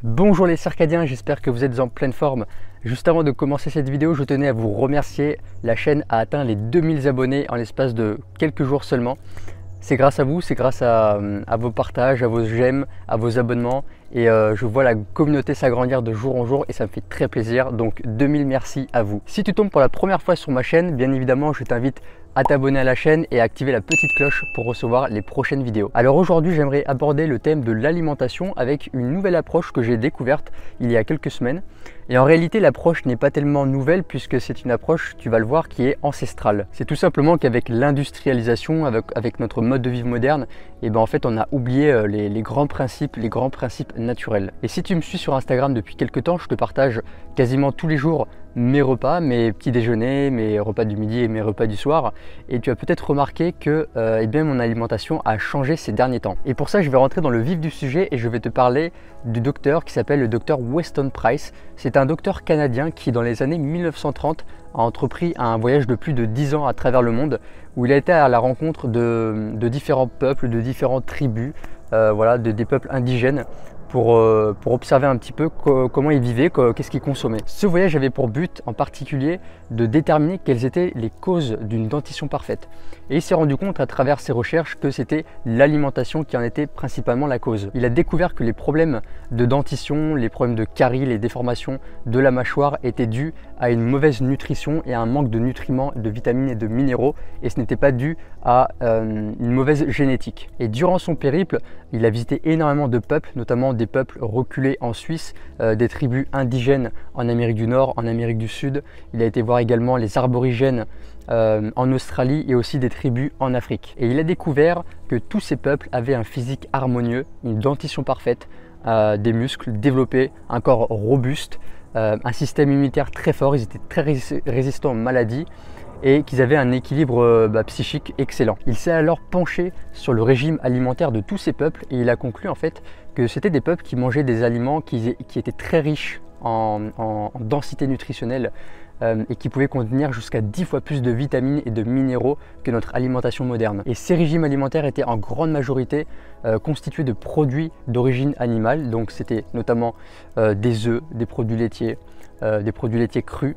Bonjour les circadiens, j'espère que vous êtes en pleine forme. Juste avant de commencer cette vidéo, je tenais à vous remercier. La chaîne a atteint les 2000 abonnés en l'espace de quelques jours seulement. C'est grâce à vous, c'est grâce à vos partages, à vos j'aime, à vos abonnements. Et je vois la communauté s'agrandir de jour en jour et ça me fait très plaisir. Donc 2000 merci à vous. Si tu tombes pour la première fois sur ma chaîne, bien évidemment, je t'invite à t'abonner à la chaîne et à activer la petite cloche pour recevoir les prochaines vidéos. Alors aujourd'hui, j'aimerais aborder le thème de l'alimentation avec une nouvelle approche que j'ai découverte il y a quelques semaines. Et en réalité, l'approche n'est pas tellement nouvelle puisque c'est une approche, tu vas le voir, qui est ancestrale. C'est tout simplement qu'avec l'industrialisation, avec notre mode de vie moderne, et ben en fait, on a oublié les grands principes naturels. Et si tu me suis sur Instagram depuis quelques temps, je te partage quasiment tous les jours mes repas, mes petits déjeuners, mes repas du midi et mes repas du soir. Et tu as peut-être remarqué que eh bien, mon alimentation a changé ces derniers temps. Et pour ça, je vais rentrer dans le vif du sujet et je vais te parler du docteur qui s'appelle le docteur Weston Price. C'est un docteur canadien qui, dans les années 1930, a entrepris un voyage de plus de 10 ans à travers le monde où il a été à la rencontre de différents peuples, de différentes tribus, des peuples indigènes pour observer un petit peu comment ils vivaient, qu'est-ce qu'ils consommaient. Ce voyage avait pour but en particulier de déterminer quelles étaient les causes d'une dentition parfaite. Et il s'est rendu compte à travers ses recherches que c'était l'alimentation qui en était principalement la cause. Il a découvert que les problèmes de dentition, les problèmes de caries, les déformations de la mâchoire étaient dus à une mauvaise nutrition et à un manque de nutriments, de vitamines et de minéraux, et ce n'était pas dû à une mauvaise génétique. Et durant son périple, il a visité énormément de peuples, notamment des peuples reculés en Suisse, des tribus indigènes en Amérique du Nord, en Amérique du Sud. Il a été voir également les arborigènes en Australie et aussi des tribus en Afrique. Et il a découvert que tous ces peuples avaient un physique harmonieux, une dentition parfaite, des muscles développés, un corps robuste, un système immunitaire très fort, ils étaient très résistants aux maladies et qu'ils avaient un équilibre psychique excellent. Il s'est alors penché sur le régime alimentaire de tous ces peuples et il a conclu en fait que c'était des peuples qui mangeaient des aliments qui étaient très riches en densité nutritionnelle et qui pouvaient contenir jusqu'à 10 fois plus de vitamines et de minéraux que notre alimentation moderne. Et ces régimes alimentaires étaient en grande majorité constitués de produits d'origine animale, donc c'était notamment des œufs, des produits laitiers crus,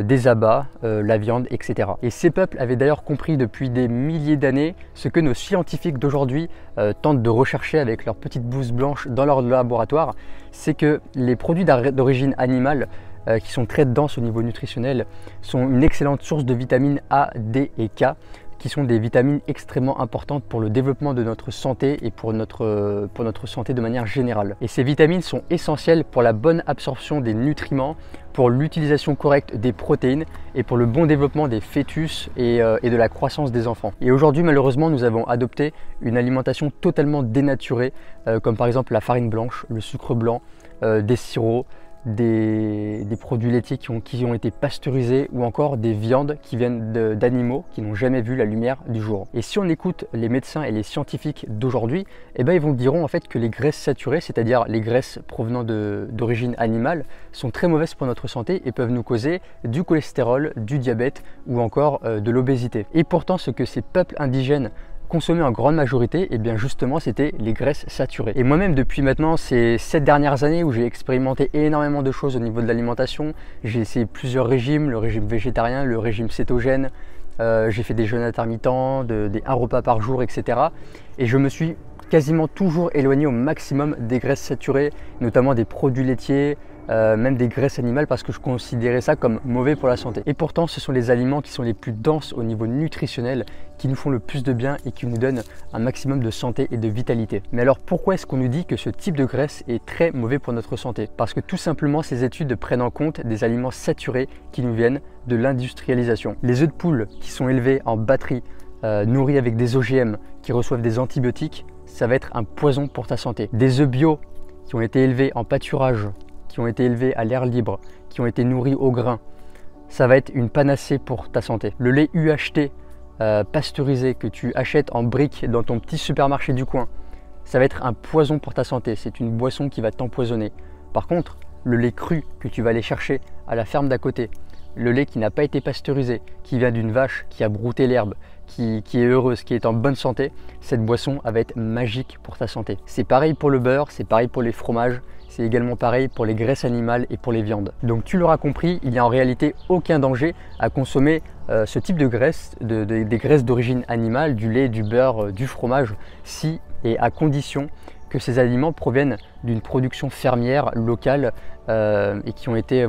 des abats, la viande, etc. Et ces peuples avaient d'ailleurs compris depuis des milliers d'années ce que nos scientifiques d'aujourd'hui tentent de rechercher avec leur petite blouse blanche dans leur laboratoire, c'est que les produits d'origine animale qui sont très denses au niveau nutritionnel sont une excellente source de vitamines A, D et K, qui sont des vitamines extrêmement importantes pour le développement de notre santé et pour notre santé de manière générale. Et ces vitamines sont essentielles pour la bonne absorption des nutriments, pour l'utilisation correcte des protéines et pour le bon développement des fœtus et de la croissance des enfants. Et aujourd'hui, malheureusement, nous avons adopté une alimentation totalement dénaturée, comme par exemple la farine blanche, le sucre blanc, des sirops, des produits laitiers qui ont été pasteurisés ou encore des viandes qui viennent d'animaux qui n'ont jamais vu la lumière du jour. Et si on écoute les médecins et les scientifiques d'aujourd'hui, eh ben ils vous diront en fait que les graisses saturées, c'est-à-dire les graisses provenant d'origine animale, sont très mauvaises pour notre santé et peuvent nous causer du cholestérol, du diabète ou encore de l'obésité. Et pourtant, ce que ces peuples indigènes consommer en grande majorité, et bien justement c'était les graisses saturées. Et moi-même depuis maintenant ces 7 dernières années où j'ai expérimenté énormément de choses au niveau de l'alimentation, j'ai essayé plusieurs régimes, le régime végétarien, le régime cétogène, j'ai fait des jeûnes intermittents, un repas par jour, etc. Et je me suis quasiment toujours éloigné au maximum des graisses saturées, notamment des produits laitiers, même des graisses animales parce que je considérais ça comme mauvais pour la santé. Et pourtant, ce sont les aliments qui sont les plus denses au niveau nutritionnel, qui nous font le plus de bien et qui nous donnent un maximum de santé et de vitalité. Mais alors pourquoi est-ce qu'on nous dit que ce type de graisse est très mauvais pour notre santé? Parce que tout simplement, ces études prennent en compte des aliments saturés qui nous viennent de l'industrialisation. Les œufs de poule qui sont élevés en batterie, nourris avec des OGM, qui reçoivent des antibiotiques, ça va être un poison pour ta santé. Des œufs bio qui ont été élevés en pâturage, qui ont été élevés à l'air libre, qui ont été nourris au grain, ça va être une panacée pour ta santé. Le lait UHT pasteurisé que tu achètes en briques dans ton petit supermarché du coin, ça va être un poison pour ta santé, c'est une boisson qui va t'empoisonner. Par contre, le lait cru que tu vas aller chercher à la ferme d'à côté, le lait qui n'a pas été pasteurisé, qui vient d'une vache qui a brouté l'herbe, qui est heureuse, qui est en bonne santé, cette boisson va être magique pour ta santé. C'est pareil pour le beurre, c'est pareil pour les fromages, c'est également pareil pour les graisses animales et pour les viandes. Donc tu l'auras compris, il n'y a en réalité aucun danger à consommer ce type de graisse, des graisses d'origine animale, du lait, du beurre, du fromage, si et à condition que ces aliments proviennent d'une production fermière locale et qui ont été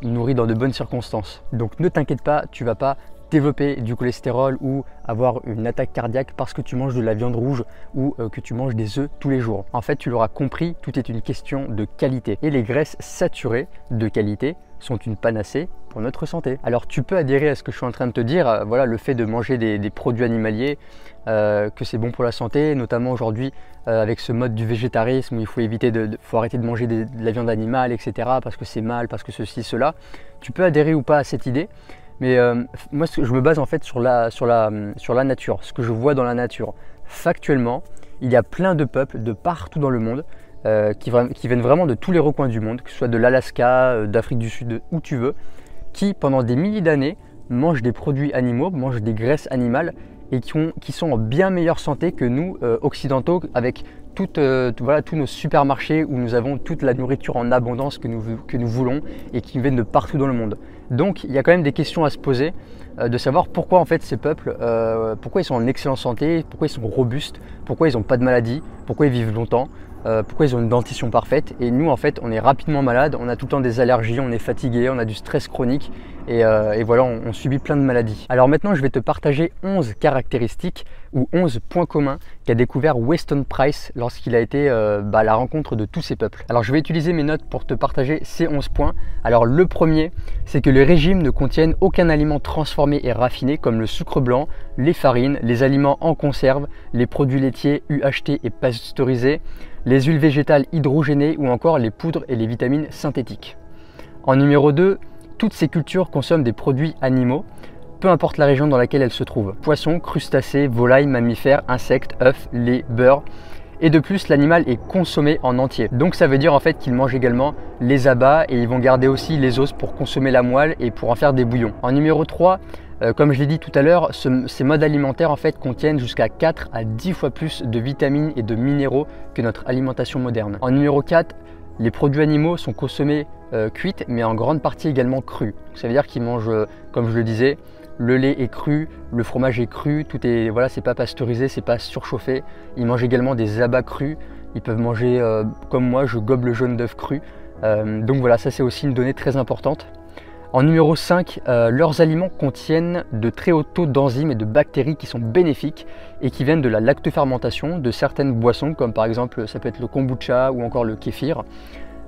nourris dans de bonnes circonstances. Donc ne t'inquiète pas, tu ne vas pas développer du cholestérol ou avoir une attaque cardiaque parce que tu manges de la viande rouge ou que tu manges des œufs tous les jours. En fait, tu l'auras compris, tout est une question de qualité. Et les graisses saturées de qualité sont une panacée pour notre santé. Alors tu peux adhérer à ce que je suis en train de te dire, le fait de manger des produits animaliers, que c'est bon pour la santé, notamment aujourd'hui avec ce mode du végétarisme où il faut éviter faut arrêter de manger de la viande animale, etc. parce que c'est mal, parce que ceci, cela. Tu peux adhérer ou pas à cette idée. Mais moi, je me base en fait sur la nature, ce que je vois dans la nature. Factuellement, il y a plein de peuples de partout dans le monde qui viennent vraiment de tous les recoins du monde, que ce soit de l'Alaska, d'Afrique du Sud, où tu veux, qui pendant des milliers d'années mangent des produits animaux, mangent des graisses animales et qui sont en bien meilleure santé que nous, occidentaux, avec tous nos supermarchés où nous avons toute la nourriture en abondance que nous voulons et qui viennent de partout dans le monde. Donc il y a quand même des questions à se poser, de savoir pourquoi en fait ces peuples, pourquoi ils sont en excellente santé, pourquoi ils sont robustes, pourquoi ils n'ont pas de maladie, pourquoi ils vivent longtemps, pourquoi ils ont une dentition parfaite. Et nous en fait on est rapidement malade, on a tout le temps des allergies, on est fatigué, on a du stress chronique et voilà, on subit plein de maladies. Alors maintenant je vais te partager 11 caractéristiques ou 11 points communs qu'a découvert Weston Price lorsqu'il a été à la rencontre de tous ces peuples. Alors je vais utiliser mes notes pour te partager ces 11 points. Alors le premier, c'est que les régimes ne contiennent aucun aliment transformé et raffiné comme le sucre blanc, les farines, les aliments en conserve, les produits laitiers UHT et pasteurisés, les huiles végétales hydrogénées ou encore les poudres et les vitamines synthétiques. En numéro 2, toutes ces cultures consomment des produits animaux, peu importe la région dans laquelle elles se trouvent. Poissons, crustacés, volailles, mammifères, insectes, œufs, lait, beurre. Et de plus, l'animal est consommé en entier. Donc ça veut dire en fait qu'ils mangent également les abats et ils vont garder aussi les os pour consommer la moelle et pour en faire des bouillons. En numéro 3, comme je l'ai dit tout à l'heure, ces modes alimentaires en fait contiennent jusqu'à 4 à 10 fois plus de vitamines et de minéraux que notre alimentation moderne. En numéro 4, les produits animaux sont consommés cuits mais en grande partie également crus. Ça veut dire qu'ils mangent, comme je le disais, le lait est cru, le fromage est cru, tout est c'est pas pasteurisé, c'est pas surchauffé. Ils mangent également des abats crus. Ils peuvent manger comme moi, je gobe le jaune d'œuf cru. Donc voilà, ça c'est aussi une donnée très importante. En numéro 5, leurs aliments contiennent de très hauts taux d'enzymes et de bactéries qui sont bénéfiques et qui viennent de la lactofermentation de certaines boissons, comme par exemple ça peut être le kombucha ou encore le kéfir,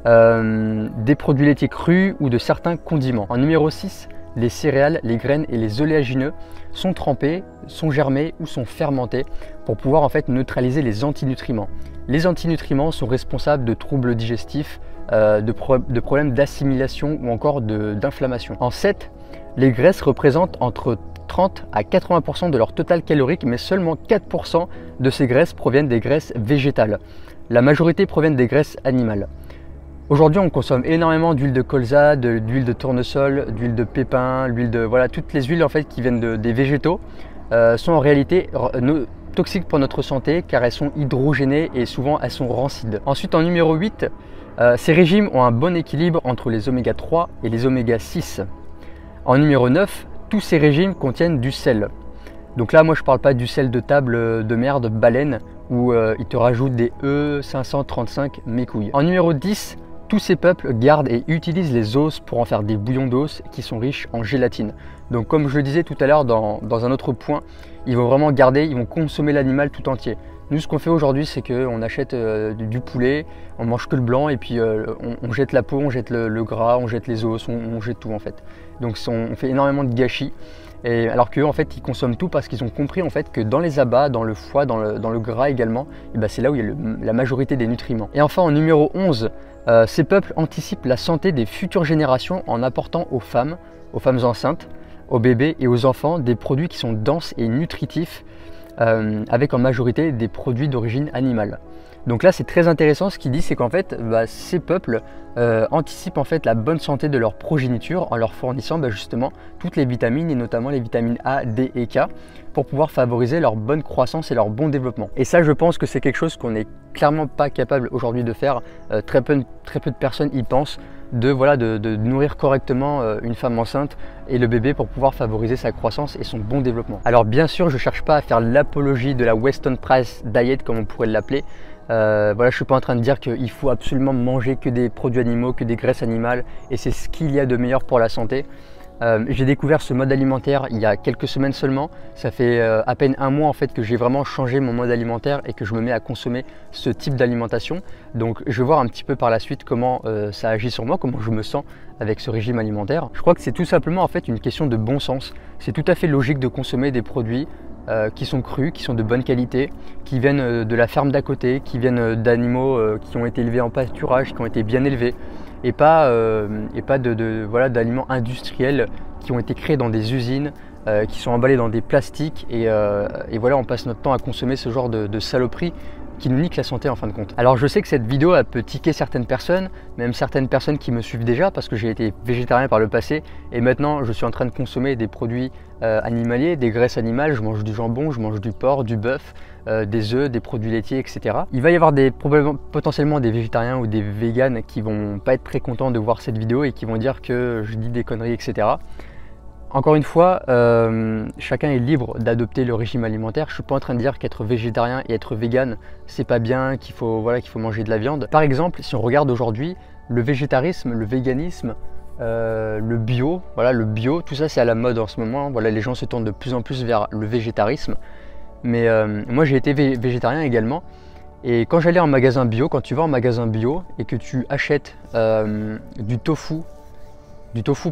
des produits laitiers crus ou de certains condiments. En numéro 6, les céréales, les graines et les oléagineux sont trempés, sont germés ou sont fermentés pour pouvoir en fait neutraliser les antinutriments. Les antinutriments sont responsables de troubles digestifs, de problèmes d'assimilation ou encore d'inflammation. En 7, les graisses représentent entre 30 à 80% de leur total calorique, mais seulement 4% de ces graisses proviennent des graisses végétales. La majorité proviennent des graisses animales. Aujourd'hui, on consomme énormément d'huile de colza, d'huile de tournesol, d'huile de pépin, toutes les huiles en fait qui viennent des végétaux sont en réalité toxiques pour notre santé car elles sont hydrogénées et souvent elles sont rancides. Ensuite, en numéro 8, ces régimes ont un bon équilibre entre les oméga 3 et les oméga 6. En numéro 9, tous ces régimes contiennent du sel. Donc là, moi je parle pas du sel de table de merde baleine où ils te rajoutent des E535 mes couilles. En numéro 10, tous ces peuples gardent et utilisent les os pour en faire des bouillons d'os qui sont riches en gélatine. Donc comme je le disais tout à l'heure dans un autre point, ils vont vraiment garder, ils vont consommer l'animal tout entier. Nous ce qu'on fait aujourd'hui c'est qu'on achète du poulet, on mange que le blanc et puis on jette la peau, on jette le gras, on jette les os, on jette tout en fait. Donc on fait énormément de gâchis. Et alors qu'eux en fait ils consomment tout parce qu'ils ont compris en fait que dans les abats, dans le foie, dans le gras également, c'est là où il y a la majorité des nutriments. Et enfin en numéro 11, ces peuples anticipent la santé des futures générations en apportant aux femmes enceintes, aux bébés et aux enfants des produits qui sont denses et nutritifs avec en majorité des produits d'origine animale. Donc là c'est très intéressant, ce qu'il dit c'est qu'en fait ces peuples anticipent en fait la bonne santé de leur progéniture en leur fournissant justement toutes les vitamines et notamment les vitamines A, D et K pour pouvoir favoriser leur bonne croissance et leur bon développement. Et ça je pense que c'est quelque chose qu'on n'est clairement pas capable aujourd'hui de faire, très peu de personnes y pensent, de nourrir correctement une femme enceinte et le bébé pour pouvoir favoriser sa croissance et son bon développement. Alors bien sûr je ne cherche pas à faire l'apologie de la Weston Price Diet comme on pourrait l'appeler. Je ne suis pas en train de dire qu'il faut absolument manger que des produits animaux, que des graisses animales et c'est ce qu'il y a de meilleur pour la santé. J'ai découvert ce mode alimentaire il y a quelques semaines seulement. Ça fait à peine un mois en fait que j'ai vraiment changé mon mode alimentaire et que je me mets à consommer ce type d'alimentation. Donc je vais voir un petit peu par la suite comment ça agit sur moi, comment je me sens avec ce régime alimentaire. Je crois que c'est tout simplement en fait une question de bon sens. C'est tout à fait logique de consommer des produits qui sont crus, qui sont de bonne qualité, qui viennent de la ferme d'à côté, qui viennent d'animaux qui ont été élevés en pâturage, qui ont été bien élevés, et pas d'aliments industriels qui ont été créés dans des usines, qui sont emballés dans des plastiques, et voilà, on passe notre temps à consommer ce genre de saloperies qui nous nique la santé en fin de compte. Alors je sais que cette vidéo elle peut tiquer certaines personnes, même certaines personnes qui me suivent déjà parce que j'ai été végétarien par le passé et maintenant je suis en train de consommer des produits animaliers, des graisses animales, je mange du jambon, je mange du porc, du bœuf, des œufs, des produits laitiers, etc. Il va y avoir potentiellement des végétariens ou des véganes qui vont pas être très contents de voir cette vidéo et qui vont dire que je dis des conneries, etc. Encore une fois, chacun est libre d'adopter le régime alimentaire. Je ne suis pas en train de dire qu'être végétarien et être vegan, c'est pas bien, qu'il faut manger de la viande. Par exemple, si on regarde aujourd'hui, le végétarisme, le véganisme, le bio, tout ça c'est à la mode en ce moment. Voilà, les gens se tournent de plus en plus vers le végétarisme. Mais moi j'ai été végétarien également. Et quand j'allais en magasin bio, quand tu vas en magasin bio et que tu achètes du tofu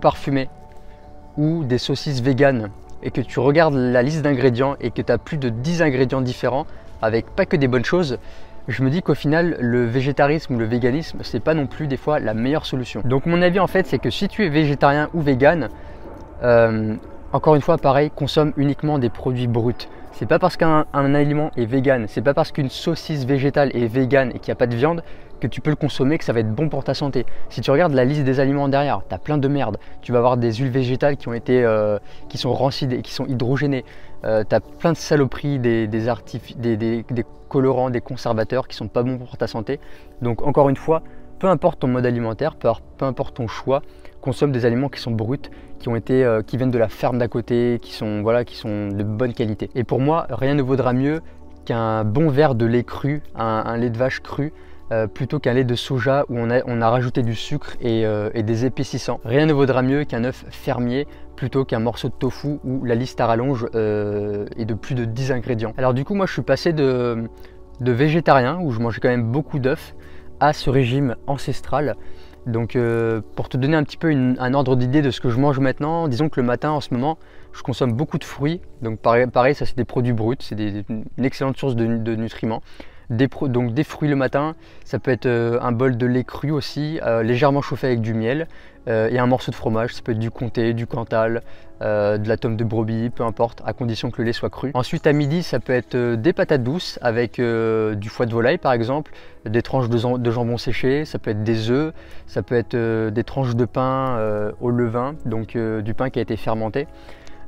parfumé, ou des saucisses véganes et que tu regardes la liste d'ingrédients et que tu as plus de 10 ingrédients différents avec pas que des bonnes choses, je me dis qu'au final le végétarisme ou le véganisme c'est pas non plus des fois la meilleure solution. Donc mon avis en fait c'est que si tu es végétarien ou végane, encore une fois pareil, consomme uniquement des produits bruts. C'est pas parce qu'un aliment est vegan, c'est pas parce qu'une saucisse végétale est végane et qu'il n'y a pas de viande que tu peux le consommer, que ça va être bon pour ta santé. Si tu regardes la liste des aliments derrière, tu as plein de merde. Tu vas avoir des huiles végétales qui sont rancides et qui sont hydrogénées. Tu as plein de saloperies, des colorants, des conservateurs qui sont pas bons pour ta santé. Donc encore une fois, peu importe ton mode alimentaire, peu importe ton choix, consomme des aliments qui sont bruts, qui viennent de la ferme d'à côté, qui sont de bonne qualité. Et pour moi, rien ne vaudra mieux qu'un bon verre de lait cru, un lait de vache cru, plutôt qu'un lait de soja où on a rajouté du sucre et des épaississants. Rien ne vaudra mieux qu'un œuf fermier plutôt qu'un morceau de tofu où la liste à rallonge est de plus de 10 ingrédients. Alors du coup, moi je suis passé de végétarien où je mangeais quand même beaucoup d'œufs à ce régime ancestral. Donc pour te donner un petit peu un ordre d'idée de ce que je mange maintenant, disons que le matin en ce moment je consomme beaucoup de fruits, donc pareil ça c'est des produits bruts, c'est une excellente source de nutriments. Donc des fruits le matin, ça peut être un bol de lait cru aussi, légèrement chauffé avec du miel et un morceau de fromage, ça peut être du comté, du cantal, de la tome de brebis, peu importe, à condition que le lait soit cru. Ensuite à midi ça peut être des patates douces avec du foie de volaille par exemple, des tranches de jambon séché, ça peut être des œufs, ça peut être des tranches de pain au levain, donc du pain qui a été fermenté.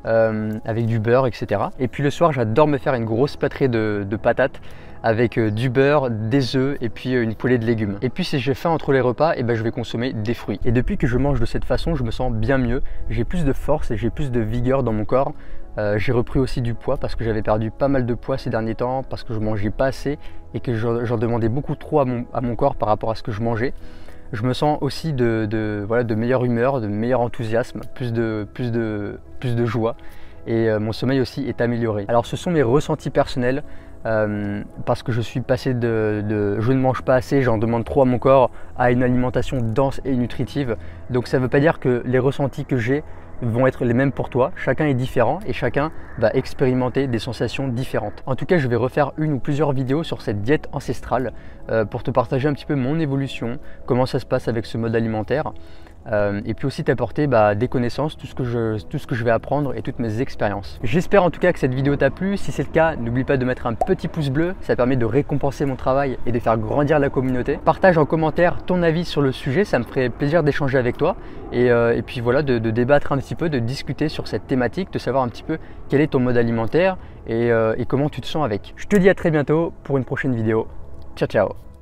Avec du beurre, etc. Et puis le soir, j'adore me faire une grosse plâtrée de patates avec du beurre, des œufs et puis une poêlée de légumes. Et puis si j'ai faim entre les repas, je vais consommer des fruits. Et depuis que je mange de cette façon, je me sens bien mieux. J'ai plus de force et j'ai plus de vigueur dans mon corps. J'ai repris aussi du poids parce que j'avais perdu pas mal de poids ces derniers temps, parce que je mangeais pas assez et que j'en demandais beaucoup trop à mon corps par rapport à ce que je mangeais. Je me sens aussi de meilleure humeur, de meilleur enthousiasme, plus de joie et mon sommeil aussi est amélioré. Alors ce sont mes ressentis personnels parce que je suis passé je ne mange pas assez, j'en demande trop à mon corps, à une alimentation dense et nutritive. Donc ça ne veut pas dire que les ressentis que j'ai vont être les mêmes pour toi. Chacun est différent et chacun va expérimenter des sensations différentes. En tout cas, je vais refaire une ou plusieurs vidéos sur cette diète ancestrale pour te partager un petit peu mon évolution, comment ça se passe avec ce mode alimentaire. et puis aussi t'apporter des connaissances, tout ce que je vais apprendre et toutes mes expériences. J'espère en tout cas que cette vidéo t'a plu. Si c'est le cas, n'oublie pas de mettre un petit pouce bleu, ça permet de récompenser mon travail et de faire grandir la communauté. Partage en commentaire ton avis sur le sujet, ça me ferait plaisir d'échanger avec toi et puis voilà, de débattre un petit peu, de discuter sur cette thématique, de savoir un petit peu quel est ton mode alimentaire et comment tu te sens avec. Je te dis à très bientôt pour une prochaine vidéo. Ciao ciao.